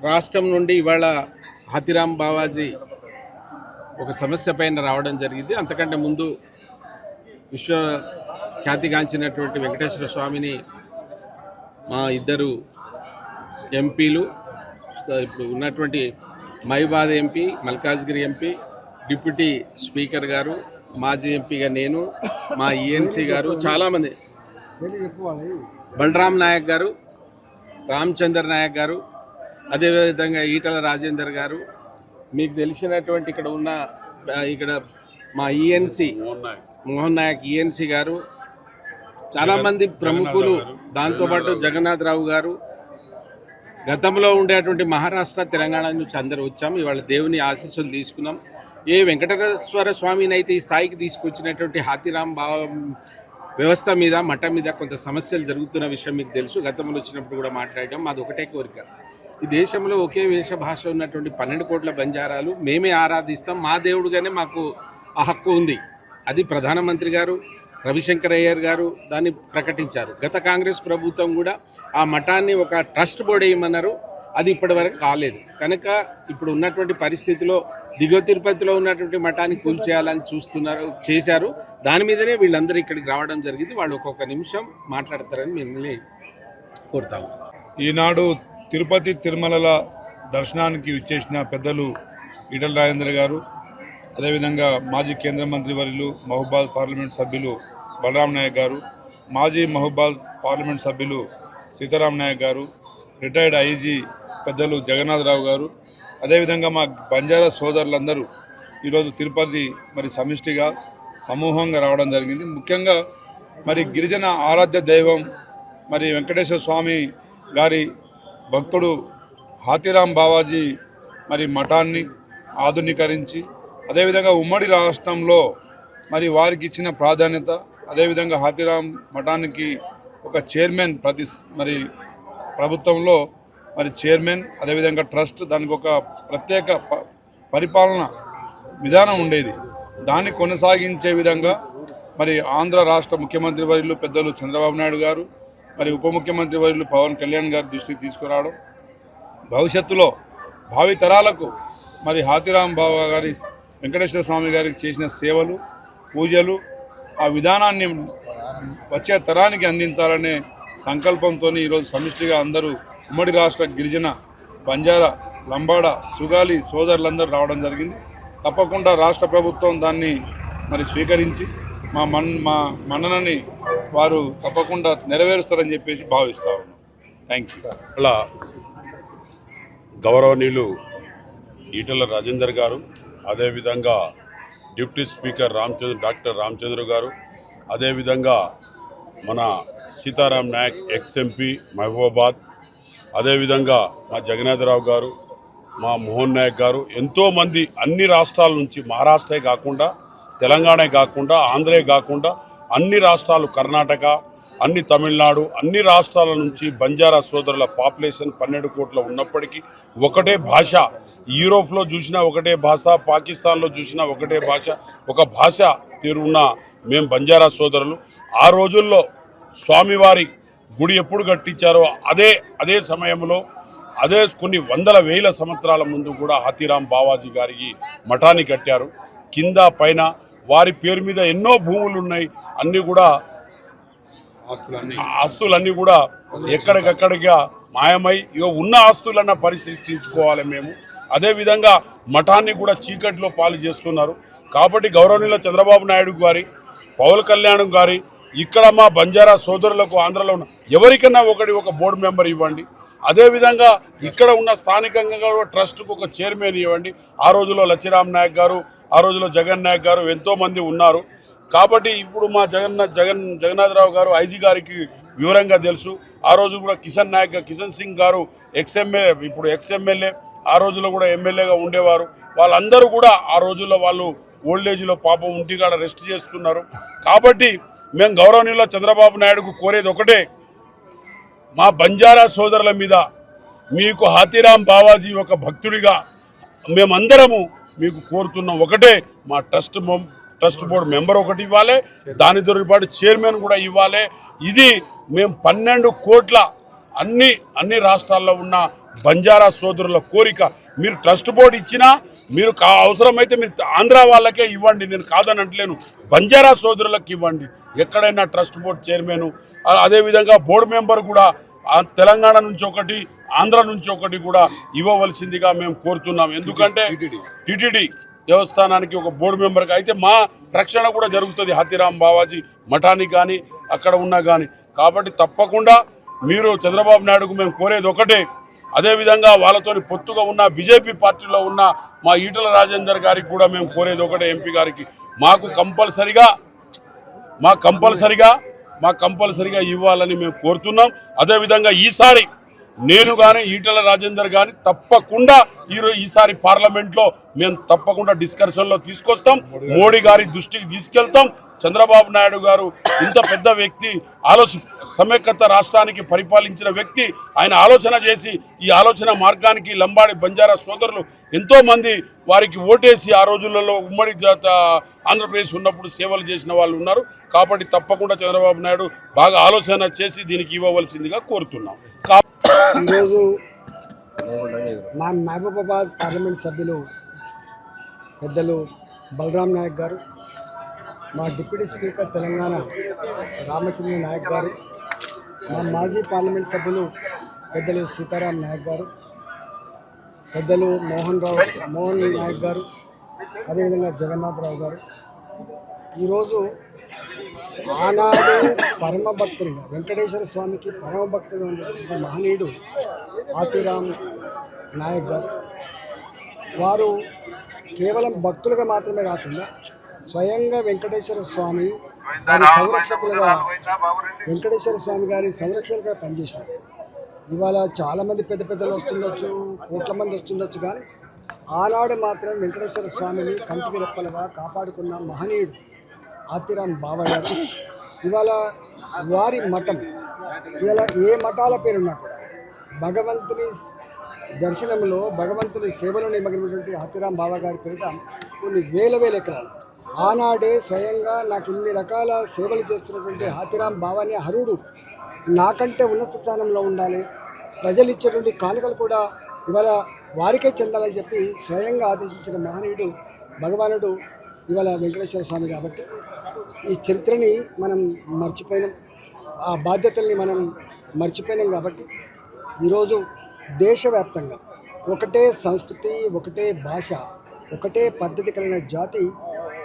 రాష్ట్రం నుండి ఇవాళ హాతిరామ్ బావాజీ ఒక సమస్య పైన రావడం జరిగింది. అంతకంటే ముందు విశ్వ ఖ్యాతిగాంచినటువంటి వెంకటేశ్వర స్వామిని మా ఇద్దరు ఎంపీలు, ఇప్పుడు ఉన్నటువంటి మహిబాద్ MP, Malkajgiri MP, deputy speaker గారు, మాజీ ఎంపీగా నేను, మా ఈఎన్సీ గారు, చాలామంది, బలరాం నాయక్ గారు, రామచంద్ర నాయక్ గారు, అదేవిధంగా ఈటల రాజేందర్ గారు, మీకు తెలిసినటువంటి ఇక్కడ మా ఈఎన్సీ మోహన్ నాయక్ ఈఎన్సీ గారు, చాలామంది ప్రముఖులు, దాంతోపాటు జగన్నాథ్ రావు గారు, గతంలో ఉండేటువంటి మహారాష్ట్ర తెలంగాణ నుంచి అందరూ వచ్చాము. ఇవాళ దేవుని ఆశీస్సులు తీసుకున్నాం. ఏ వెంకటేశ్వర స్వామిని అయితే ఈ స్థాయికి తీసుకొచ్చినటువంటి హాతిరామ్ బావ వ్యవస్థ మీద, మఠం మీద కొంత సమస్యలు జరుగుతున్న విషయం మీకు తెలుసు. గతంలో వచ్చినప్పుడు కూడా మాట్లాడడం. మాది ఒకటే కోరిక, ఈ దేశంలో ఒకే వేష భాష ఉన్నటువంటి 12 కోట్ల బంజారాలు మేమే ఆరాధిస్తాం, మా దేవుడుగానే మాకు ఆ హక్కు ఉంది. అది ప్రధానమంత్రి గారు రవిశంకర్ అయ్యర్ గారు దాన్ని ప్రకటించారు. గత కాంగ్రెస్ ప్రభుత్వం కూడా ఆ మఠాన్ని ఒక ట్రస్ట్ బోర్డు వేయమన్నారు. అది ఇప్పటివరకు కాలేదు. కనుక ఇప్పుడు ఉన్నటువంటి పరిస్థితిలో దిగువ తిరుపతిలో ఉన్నటువంటి మఠాన్ని కూల్చేయాలని చేశారు. దాని మీదనే వీళ్ళందరూ ఇక్కడికి రావడం జరిగింది. వాళ్ళు ఒక్కొక్క నిమిషం మాట్లాడతారని మిమ్మల్ని కోరుతాము. ఈనాడు తిరుపతి తిరుమలల దర్శనానికి విచ్చేసిన పెద్దలు ఈటల రాజేందర్ గారు, అదేవిధంగా మాజీ కేంద్ర మంత్రి వర్యులు మహబూబాద్ పార్లమెంట్ సభ్యులు బలరాం నాయక్ గారు, మాజీ మహబూబాద్ పార్లమెంట్ సభ్యులు సీతారాం నాయక్ గారు, రిటైర్డ్ ఐజీ పెద్దలు జగన్నాథ్ రావు గారు, అదేవిధంగా మా బంజారా సోదరులందరూ ఈరోజు తిరుపతి సమిష్టిగా సమూహంగా రావడం జరిగింది. ముఖ్యంగా గిరిజన ఆరాధ్య దైవం వెంకటేశ్వర స్వామి గారి భక్తుడు హాతిరామ్ బావాజీ మఠాన్ని ఆధునీకరించి, అదేవిధంగా ఉమ్మడి రాష్ట్రంలో వారికి ఇచ్చిన ప్రాధాన్యత, అదేవిధంగా హాతిరామ్ మఠానికి ఒక చైర్మన్ ప్రభుత్వంలో చైర్మన్, అదేవిధంగా ట్రస్ట్, దానికి ఒక ప్రత్యేక పరిపాలన విధానం ఉండేది. దాన్ని కొనసాగించే విధంగా ఆంధ్ర రాష్ట్ర ముఖ్యమంత్రి వర్యులు పెద్దలు చంద్రబాబు నాయుడు గారు, ఉప ముఖ్యమంత్రి వర్యులు పవన్ కళ్యాణ్ గారి దృష్టికి తీసుకురావడం, భవిష్యత్తులో భావితరాలకు హాతిరామ్ బావా గారి వెంకటేశ్వర స్వామి గారికి చేసిన సేవలు, పూజలు, ఆ విధానాన్ని వచ్చే తరానికి అందించాలనే సంకల్పంతో ఈరోజు సమిష్టిగా అందరూ ఉమ్మడి రాష్ట్ర గిరిజన, బంజారా, లంబాడ, సుగాలి సోదరులందరూ రావడం జరిగింది. తప్పకుండా రాష్ట్ర ప్రభుత్వం దాన్ని స్వీకరించి మా మన్ననని వారు తప్పకుండా నెరవేరుస్తారని చెప్పేసి భావిస్తా ఉన్నాం. Thank you. అలా గౌరవనీయులు ఈటల రాజేందర్ గారు, అదేవిధంగా డిప్యూటీ స్పీకర్ డాక్టర్ రామచంద్ర గారు, అదేవిధంగా మన సీతారాం నాయక్ ఎక్స్ఎంపీ మహబూబాబాద్, అదేవిధంగా మా జగన్నాథరావు గారు, మా మోహన్ నాయక్ గారు, ఎంతోమంది అన్ని రాష్ట్రాల నుంచి, మహారాష్ట్రే కాకుండా, తెలంగాణ కాకుండా, ఆంధ్రే కాకుండా అన్ని రాష్ట్రాలు, కర్ణాటక, అన్ని తమిళనాడు, అన్ని రాష్ట్రాల నుంచి బంజారా సోదరుల పాపులేషన్ 12 కోట్ల ఉన్నప్పటికీ ఒకటే భాష. యూరోప్లో చూసినా ఒకటే భాష, పాకిస్తాన్లో చూసినా ఒకటే భాష, ఒక భాష తీరున్న మేము బంజారా సోదరులు. ఆ రోజుల్లో స్వామివారి గుడి ఎప్పుడు కట్టించారో అదే సమయంలో, కొన్ని వందల వేల సంవత్సరాల ముందు కూడా హాతిరామ్ బావాజీ గారికి మఠాన్ని కట్టారు. కింద పైన వారి పేరు మీద ఎన్నో భూములు ఉన్నాయి. అన్నీ కూడా ఆస్తులన్నీ కూడా ఎక్కడికక్కడిగా మాయమై ఉన్న ఆస్తులన్న పరిశీలించుకోవాలి మేము. అదేవిధంగా మఠాన్ని కూడా చీకటిలో పాలు చేస్తున్నారు. కాబట్టి గౌరవనీయుల చంద్రబాబు నాయుడు గారి, పవన్ కళ్యాణ్ గారి, ఇక్కడ మా బంజారా సోదరులకు ఆంధ్రలో ఉన్న ఎవరికైనా ఒక బోర్డు మెంబర్ ఇవ్వండి. అదేవిధంగా ఇక్కడ ఉన్న స్థానికంగా ట్రస్ట్కు ఒక చైర్మన్ ఇవ్వండి. ఆ రోజులో లచ్చిరామ్ నాయక్ గారు, ఆ రోజులో జగన్ నాయక్ గారు ఎంతోమంది ఉన్నారు. కాబట్టి ఇప్పుడు మా జగన్నాథరావు గారు ఐజీ గారికి వివరంగా తెలుసు. ఆ రోజు కూడా కిషన్ సింగ్ గారు ఇప్పుడు ఎక్స్ఎమ్మెల్యే, ఆ రోజులో కూడా ఎమ్మెల్యేగా ఉండేవారు. వాళ్ళందరూ కూడా ఆ రోజుల్లో వాళ్ళు ఓల్డేజ్లో పాపం ఇంటికాడ రెస్ట్ చేస్తున్నారు. కాబట్టి మేము గౌరవనీయుల చంద్రబాబు నాయుడుకు కోరేది ఒకటే, మా బంజారా సోదరుల మీద మీకు హాతిరామ్ బావాజీ ఒక భక్తుడిగా మేమందరము మీకు కోరుతున్నాం. ఒకటే, మా ట్రస్ట్ బోర్డు మెంబర్ ఒకటి ఇవ్వాలి, దానితో పాటు చైర్మన్ కూడా ఇవ్వాలి. ఇది మేము 12 కోట్ల అన్ని రాష్ట్రాల్లో ఉన్న బంజారా సోదరుల కోరిక. మీరు ట్రస్ట్ బోర్డు ఇచ్చినా మీరు అవసరమైతే మీరు ఆంధ్ర వాళ్ళకే ఇవ్వండి, నేను కాదని అంటలేను, బంజారా సోదరులకు ఇవ్వండి. ఎక్కడైనా ట్రస్ట్ బోర్డు చైర్మన్, అదేవిధంగా బోర్డు మెంబర్ కూడా తెలంగాణ నుంచి ఒకటి, ఆంధ్ర నుంచి ఒకటి కూడా ఇవ్వవలసిందిగా మేము కోరుతున్నాం. ఎందుకంటే టిటిడి దేవస్థానానికి ఒక బోర్డు మెంబర్గా అయితే మా రక్షణ కూడా జరుగుతుంది, హతిరామ్ బావాజీ మఠానికి కానీ అక్కడ ఉన్నా కానీ. కాబట్టి తప్పకుండా మీరు చంద్రబాబు నాయుడుకు మేము కోరేది ఒకటే, అదేవిధంగా వాళ్ళతోని పొత్తుగా ఉన్న బీజేపీ పార్టీలో ఉన్న మా ఈటల రాజేందర్ గారికి కూడా మేము కోరేది ఒకటే, ఎంపీ గారికి మాకు కంపల్సరిగా ఇవ్వాలని మేము కోరుతున్నాం. అదేవిధంగా ఈసారి నేను కానీ ఈటల రాజేందర్ కానీ తప్పకుండా ఈసారి పార్లమెంట్లో మేము తప్పకుండా డిస్కషన్లో తీసుకొస్తాం, మోడీ గారి దృష్టికి తీసుకెళ్తాం. చంద్రబాబు నాయుడు గారు ఇంత పెద్ద వ్యక్తి, సమైక్యత రాష్ట్రానికి పరిపాలించిన వ్యక్తి, ఆయన ఆలోచన చేసి ఈ ఆలోచన మార్గానికి లంబాడి బంజారా సోదరులు ఎంతోమంది వారికి ఓటేసి ఆ రోజులలో ఉమ్మడి ఆంధ్రప్రదేశ్ ఉన్నప్పుడు సేవలు చేసిన వాళ్ళు ఉన్నారు. కాబట్టి తప్పకుండా చంద్రబాబు నాయుడు బాగా ఆలోచన చేసి దీనికి ఇవ్వవలసిందిగా కోరుతున్నాం. ఈరోజు మా మహబూబాబాద్ పార్లమెంట్ సభ్యులు పెద్దలు బలరాం నాయక్ గారు, మా డిప్యూటీ స్పీకర్ తెలంగాణ రామచంద్ర నాయక్ గారు, మా మాజీ పార్లమెంట్ సభ్యులు పెద్దలు సీతారాం నాయక్ గారు, పెద్దలు మోహన్ నాయక్ గారు, అదేవిధంగా జగన్నాథరావు గారు, ఈరోజు ఆనాడు పరమ భక్తులుగా వెంకటేశ్వర స్వామికి పరమ భక్తులు ఉన్నటువంటి మహనీయుడు ఆతిరామ్ నాయక్ గారు, వారు కేవలం భక్తులుగా మాత్రమే కాకుండా స్వయంగా వెంకటేశ్వర స్వామి గారి సంరక్షకులుగా పనిచేశారు. ఇవాళ చాలామంది పెద్దలు వస్తుండొచ్చు, కోట్ల మంది వస్తుండొచ్చు, కానీ ఆనాడు మాత్రం వెంకటేశ్వర స్వామిని కంటికి రెప్పలుగా కాపాడుకున్న మహనీయుడు ఆతిరామ్ బాబా గారు. ఇవాళ వారి మఠం, ఇవాళ ఏ మఠాల పేరున్నా కూడా భగవంతుని దర్శనంలో, భగవంతుని సేవలో నిమగ్నమైనటువంటి ఆతిరామ్ బాబా గారి పేరిట కొన్ని వేల ఎకరాలు ఆనాడే స్వయంగా నాకు ఇన్ని రకాల సేవలు చేస్తున్నటువంటి ఆతిరామ్ బాబాని హరుడు నాకంటే ఉన్నత స్థానంలో ఉండాలి, ప్రజలు ఇచ్చేటువంటి కానుకలు కూడా ఇవాళ వారికే చెందాలని చెప్పి స్వయంగా ఆదేశించిన మహనీయుడు భగవానుడు ఇవాళ వెంకటేశ్వర స్వామి. కాబట్టి ఈ చరిత్రని మనం మర్చిపోయినాం, ఆ బాధ్యతల్ని మనం మర్చిపోయినాం. కాబట్టి ఈరోజు దేశవ్యాప్తంగా ఒకటే సంస్కృతి, ఒకటే భాష, ఒకటే పద్ధతి కలిగిన జాతి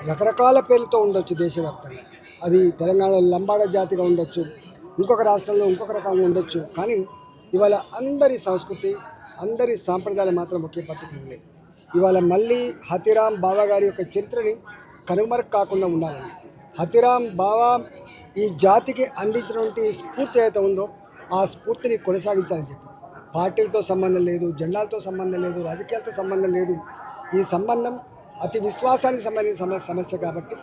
రకరకాల పేర్లతో ఉండొచ్చు దేశవ్యాప్తంగా. అది తెలంగాణలో లంబాడ జాతిగా ఉండొచ్చు, ఇంకొక రాష్ట్రంలో ఇంకొక రకంగా ఉండొచ్చు, కానీ ఇవాళ అందరి సంస్కృతి, అందరి సాంప్రదాయాలు మాత్రం ఒకే పద్ధతి ఉన్నాయి. ఇవాళ మళ్ళీ హతిరామ్ బాబా గారి యొక్క చరిత్రని కనుమరుగు కాకుండా ఉండాలని, హతిరామ్ బాబా ఈ జాతికి అందించినటువంటి స్ఫూర్తి అయితే ఉందో ఆ స్ఫూర్తిని కొనసాగించాలని చెప్పి, పార్టీలతో సంబంధం లేదు, జెండాలతో సంబంధం లేదు, రాజకీయాలతో సంబంధం లేదు, ఈ సంబంధం అతి విశ్వాసానికి సంబంధించిన సమస్య. కాబట్టి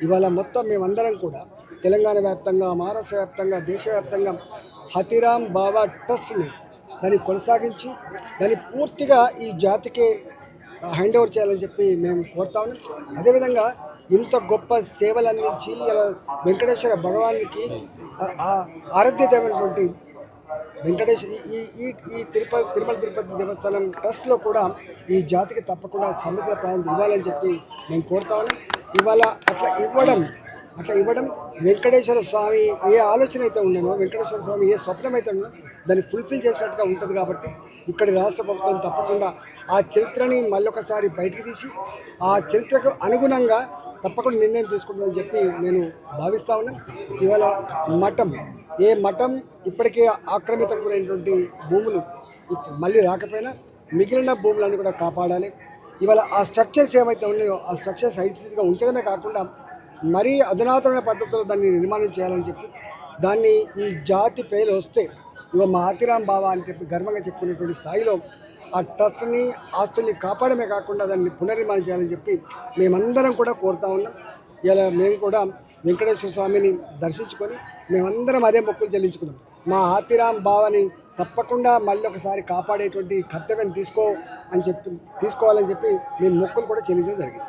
ఇవాళ మొత్తం మేమందరం కూడా తెలంగాణ వ్యాప్తంగా, మహారాష్ట్ర వ్యాప్తంగా, దేశవ్యాప్తంగా హతిరామ్ బాబా ట్రస్ట్ని దాన్ని కొనసాగించి దాన్ని పూర్తిగా ఈ జాతికే హ్యాండ్ ఓవర్ చేయాలని చెప్పి మేము కోరుతా ఉన్నాం. అదేవిధంగా ఇంత గొప్ప సేవలు అందించి ఇలా వెంకటేశ్వర భగవానికి ఆరాధ్య దేవైనటువంటి ఈ తిరుమల తిరుపతి దేవస్థానం ట్రస్ట్లో కూడా ఈ జాతికి తప్పకుండా సముద్ర ప్రాంతం ఇవ్వాలని చెప్పి మేము కోరుతా ఉన్నాం. ఇవాళ అట్లా ఇవ్వడం వెంకటేశ్వర స్వామి ఏ ఆలోచన అయితే ఉండనో, వెంకటేశ్వర స్వామి ఏ స్వప్నం అయితే ఉండనో దాన్ని ఫుల్ఫిల్ చేసినట్టుగా ఉంటుంది. కాబట్టి ఇక్కడి రాష్ట్ర ప్రభుత్వం తప్పకుండా ఆ చరిత్రని మళ్ళొకసారి బయటికి తీసి ఆ చరిత్రకు అనుగుణంగా తప్పకుండా నిర్ణయం తీసుకుంటుందని చెప్పి నేను భావిస్తా ఉన్నాను. ఇవాళ ఏ మఠం ఇప్పటికే ఆక్రమితమైనటువంటి భూములు మళ్ళీ రాకపోయినా మిగిలిన భూములన్నీ కూడా కాపాడాలి. ఇవాళ ఆ స్ట్రక్చర్స్ ఏవైతే ఉన్నాయో ఆ స్ట్రక్చర్స్ హైస్థితిగా ఉంచడమే కాకుండా మరీ అధునాతన పద్ధతిలో దాన్ని నిర్మాణం చేయాలని చెప్పి, దాన్ని ఈ జాతి ప్రజలు వస్తే ఇవ మా ఆతిరామ్ బాబా అని చెప్పి గర్వంగా చెప్పుకునేటువంటి స్థాయిలో ఆ ట్రస్ట్ని, ఆస్తుల్ని కాపాడమే కాకుండా దాన్ని పునర్నిర్మాణం చేయాలని చెప్పి మేమందరం కూడా కోరుతా ఉన్నాం. ఇలా మేము కూడా వెంకటేశ్వర స్వామిని దర్శించుకొని మేమందరం అదే మొక్కులు చెల్లించుకున్నాం. మా ఆతిరామ్ బాబాని తప్పకుండా మళ్ళీ ఒకసారి కాపాడేటువంటి కర్తవ్యం తీసుకోవాలని చెప్పి మేము మొక్కులు కూడా చెల్లించడం జరిగింది.